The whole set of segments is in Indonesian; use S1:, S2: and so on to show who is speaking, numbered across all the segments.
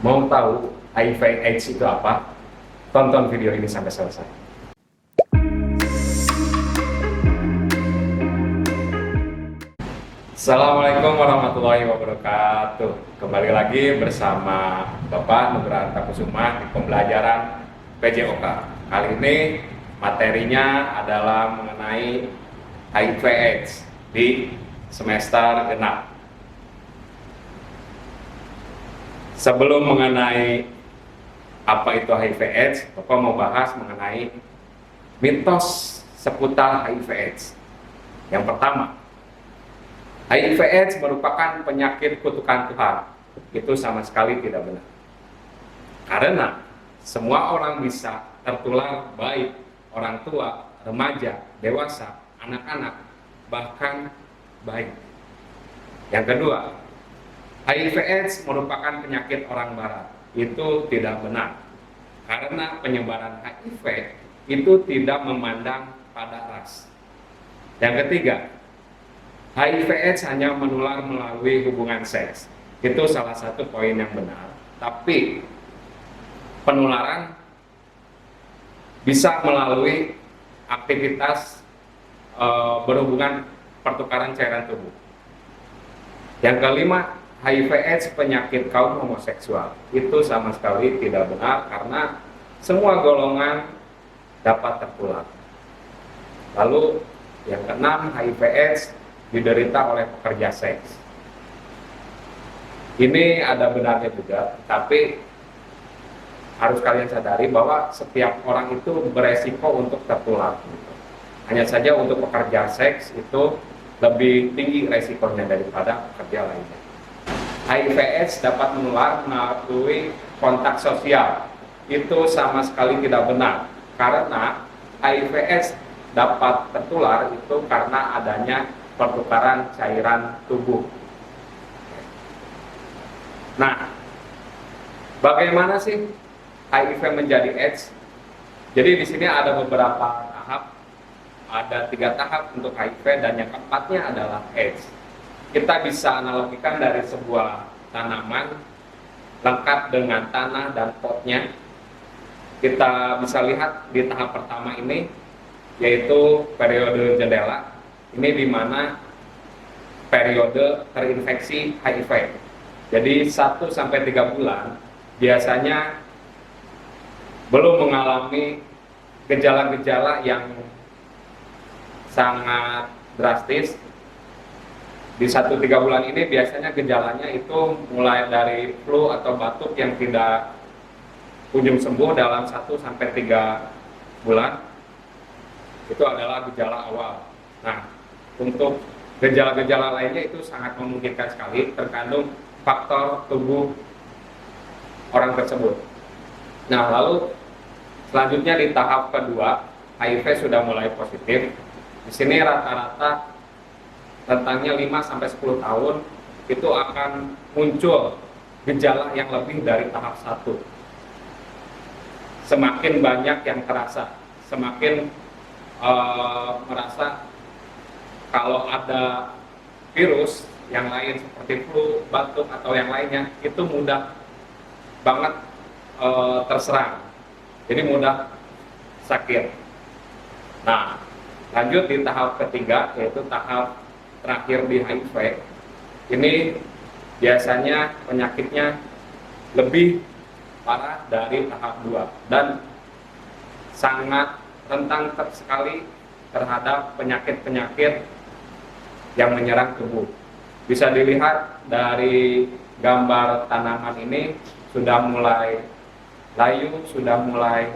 S1: Mau tahu HIV/AIDS itu apa? Tonton video ini sampai selesai. Assalamualaikum warahmatullahi wabarakatuh. Kembali lagi bersama Bapak Nugraha Kusuma di pembelajaran PJOK. Kali ini materinya adalah mengenai HIV/AIDS di semester genap. Sebelum mengenai apa itu HIV/AIDS, Bapak mau bahas mengenai mitos seputar HIV/AIDS. Yang pertama, HIV/AIDS merupakan penyakit kutukan Tuhan. Itu sama sekali tidak benar. Karena semua orang bisa tertular, baik orang tua, remaja, dewasa, anak-anak, bahkan bayi. Yang kedua, HIV/AIDS merupakan penyakit orang barat. Itu tidak benar. Karena penyebaran HIV itu tidak memandang pada ras. Yang ketiga, HIV/AIDS hanya menular melalui hubungan seks. Itu salah satu poin yang benar. Tapi penularan bisa melalui aktivitas berhubungan pertukaran cairan tubuh. Yang kelima, HIV/AIDS penyakit kaum homoseksual. Itu sama sekali tidak benar karena semua golongan dapat tertular. Lalu yang keenam, HIV/AIDS diderita oleh pekerja seks. Ini ada benarnya juga, tapi harus kalian sadari bahwa setiap orang itu beresiko untuk tertular. Hanya saja untuk pekerja seks itu lebih tinggi resikonya daripada pekerja lainnya. HIV/AIDS dapat menular melalui kontak sosial. Itu sama sekali tidak benar, karena HIV/AIDS dapat tertular itu karena adanya pertukaran cairan tubuh. Nah, bagaimana sih HIV menjadi AIDS? Jadi di sini ada beberapa tahap, ada 3 tahap untuk HIV dan yang keempatnya adalah AIDS. Kita bisa analogikan dari sebuah tanaman lengkap dengan tanah dan potnya. Kita bisa lihat di tahap pertama ini, yaitu periode jendela. Ini di mana periode terinfeksi HIV. Jadi 1-3 bulan biasanya belum mengalami gejala-gejala yang sangat drastis. Di 1-3 bulan ini biasanya gejalanya itu mulai dari flu atau batuk yang tidak kunjung sembuh dalam 1-3 bulan. Itu adalah gejala awal. Nah, untuk gejala-gejala lainnya itu sangat memungkinkan sekali terkandung faktor tubuh orang tersebut. Nah, lalu selanjutnya di tahap kedua, HIV sudah mulai positif. Di sini rata-rata rentangnya 5-10 tahun itu akan muncul gejala yang lebih dari tahap 1. Semakin banyak yang terasa, semakin merasa kalau ada virus yang lain seperti flu, batuk atau yang lainnya itu mudah banget terserang, jadi mudah sakit. Nah, lanjut di tahap ketiga, yaitu tahap terakhir di HIV. Ini biasanya penyakitnya lebih parah dari tahap 2 dan sangat rentan sekali terhadap penyakit-penyakit yang menyerang tubuh. Bisa dilihat dari gambar tanaman ini sudah mulai layu, sudah mulai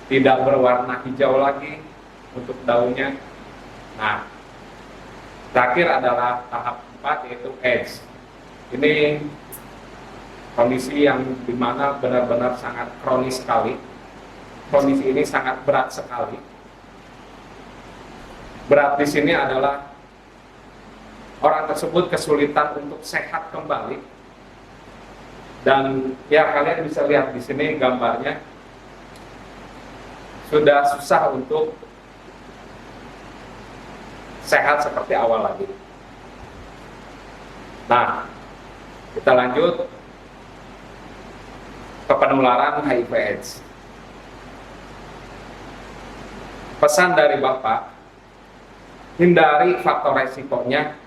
S1: tidak berwarna hijau lagi untuk daunnya. Nah, terakhir adalah tahap 4, yaitu AIDS. Ini kondisi yang dimana benar-benar sangat kronis sekali. Kondisi ini sangat berat sekali. Berat di sini adalah orang tersebut kesulitan untuk sehat kembali. Dan ya, kalian bisa lihat di sini gambarnya sudah susah untuk sehat seperti awal lagi. Nah, kita lanjut. kepenularan HIV/AIDS. Pesan dari Bapak, hindari faktor resikonya,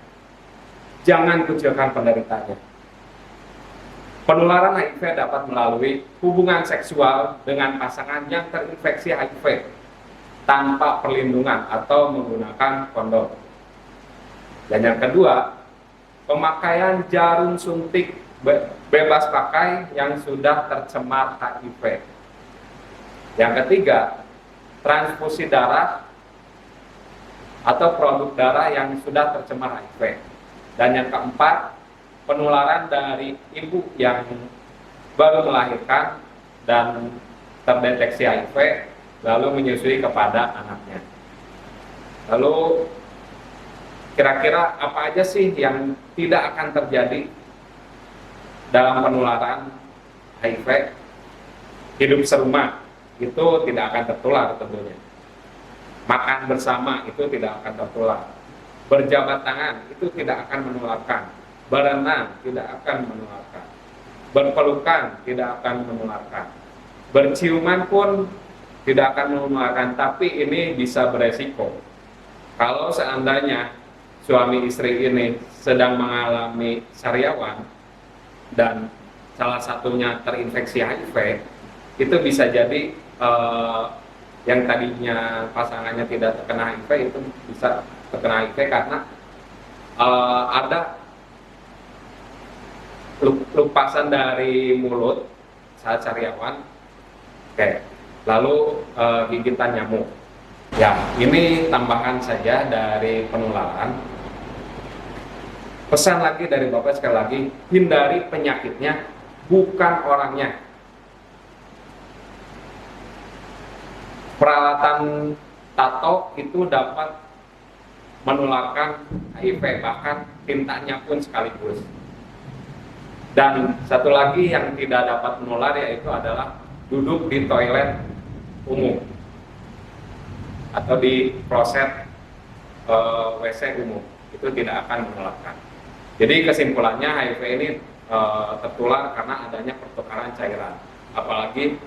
S1: jangan kucilkan penderitanya. Penularan HIV dapat melalui hubungan seksual dengan pasangan yang terinfeksi HIV tanpa perlindungan atau menggunakan kondom. Dan yang kedua, pemakaian jarum suntik bebas pakai yang sudah tercemar HIV. Yang ketiga, transfusi darah atau produk darah yang sudah tercemar HIV. Dan yang keempat, penularan dari ibu yang baru melahirkan dan terdeteksi HIV lalu menyusui kepada anaknya. Lalu kira-kira apa aja sih yang tidak akan terjadi dalam penularan HIV? Hidup serumah itu tidak akan tertular tentunya. Makan bersama itu tidak akan tertular. Berjabat tangan itu tidak akan menularkan. Berenang tidak akan menularkan. Berpelukan tidak akan menularkan. Berciuman pun tidak akan menularkan, tapi ini bisa beresiko. Kalau seandainya suami istri ini sedang mengalami sariawan dan salah satunya terinfeksi HIV, itu bisa jadi yang tadinya pasangannya tidak terkena HIV itu bisa terkena HIV karena ada lupasan dari mulut saat sariawan, lalu gigitan nyamuk. Ya, ini tambahan saja dari penularan. Pesan lagi dari Bapak sekali lagi, hindari penyakitnya, bukan orangnya. Peralatan tato itu dapat menularkan HIV, bahkan tintanya pun sekaligus. Dan satu lagi yang tidak dapat menular yaitu adalah duduk di toilet umum atau di kloset WC umum, itu tidak akan menularkan. Jadi kesimpulannya HIV ini tertular karena adanya pertukaran cairan, apalagi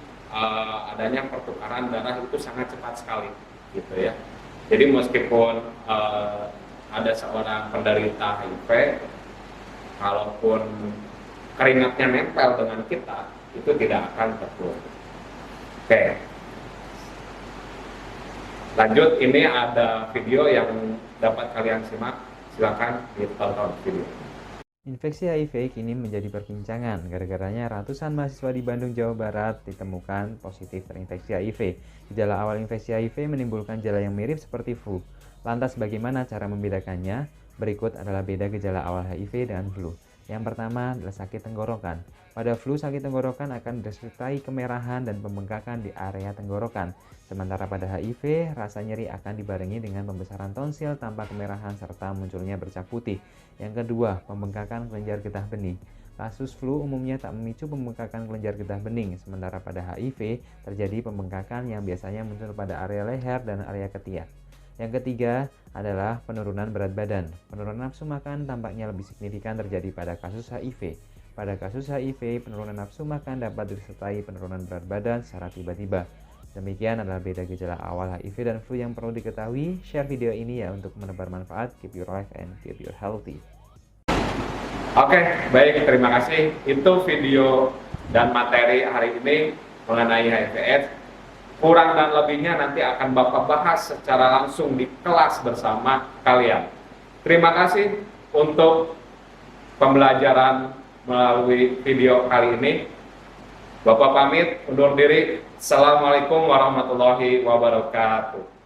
S1: adanya pertukaran darah itu sangat cepat sekali, gitu ya. Jadi meskipun ada seorang penderita HIV, kalaupun keringatnya nempel dengan kita, itu tidak akan tertular. Oke. Lanjut, ini ada video yang dapat kalian simak, silakan ditonton video.
S2: Infeksi HIV kini menjadi perbincangan gara-garanya ratusan mahasiswa di Bandung, Jawa Barat ditemukan positif terinfeksi HIV. Gejala awal infeksi HIV menimbulkan gejala yang mirip seperti flu. Lantas bagaimana cara membedakannya? Berikut adalah beda gejala awal HIV dengan flu. Yang pertama adalah sakit tenggorokan. Pada flu, sakit tenggorokan akan disertai kemerahan dan pembengkakan di area tenggorokan. Sementara pada HIV, rasa nyeri akan dibarengi dengan pembesaran tonsil tanpa kemerahan serta munculnya bercak putih. Yang kedua, pembengkakan kelenjar getah bening. Kasus flu umumnya tak memicu pembengkakan kelenjar getah bening, sementara pada HIV terjadi pembengkakan yang biasanya muncul pada area leher dan area ketiak. Yang ketiga adalah penurunan berat badan. Penurunan nafsu makan tampaknya lebih signifikan terjadi pada kasus HIV. Pada kasus HIV, penurunan nafsu makan dapat disertai penurunan berat badan secara tiba-tiba. Demikian adalah beda gejala awal HIV dan flu yang perlu diketahui. Share video ini ya untuk menebar manfaat. Keep your life and keep your healthy.
S1: Oke, baik, terima kasih. Itu video dan materi hari ini mengenai HIV/AIDS. Kurang dan lebihnya nanti akan Bapak bahas secara langsung di kelas bersama kalian. Terima kasih untuk pembelajaran melalui video kali ini. Bapak pamit undur diri. Assalamualaikum warahmatullahi wabarakatuh.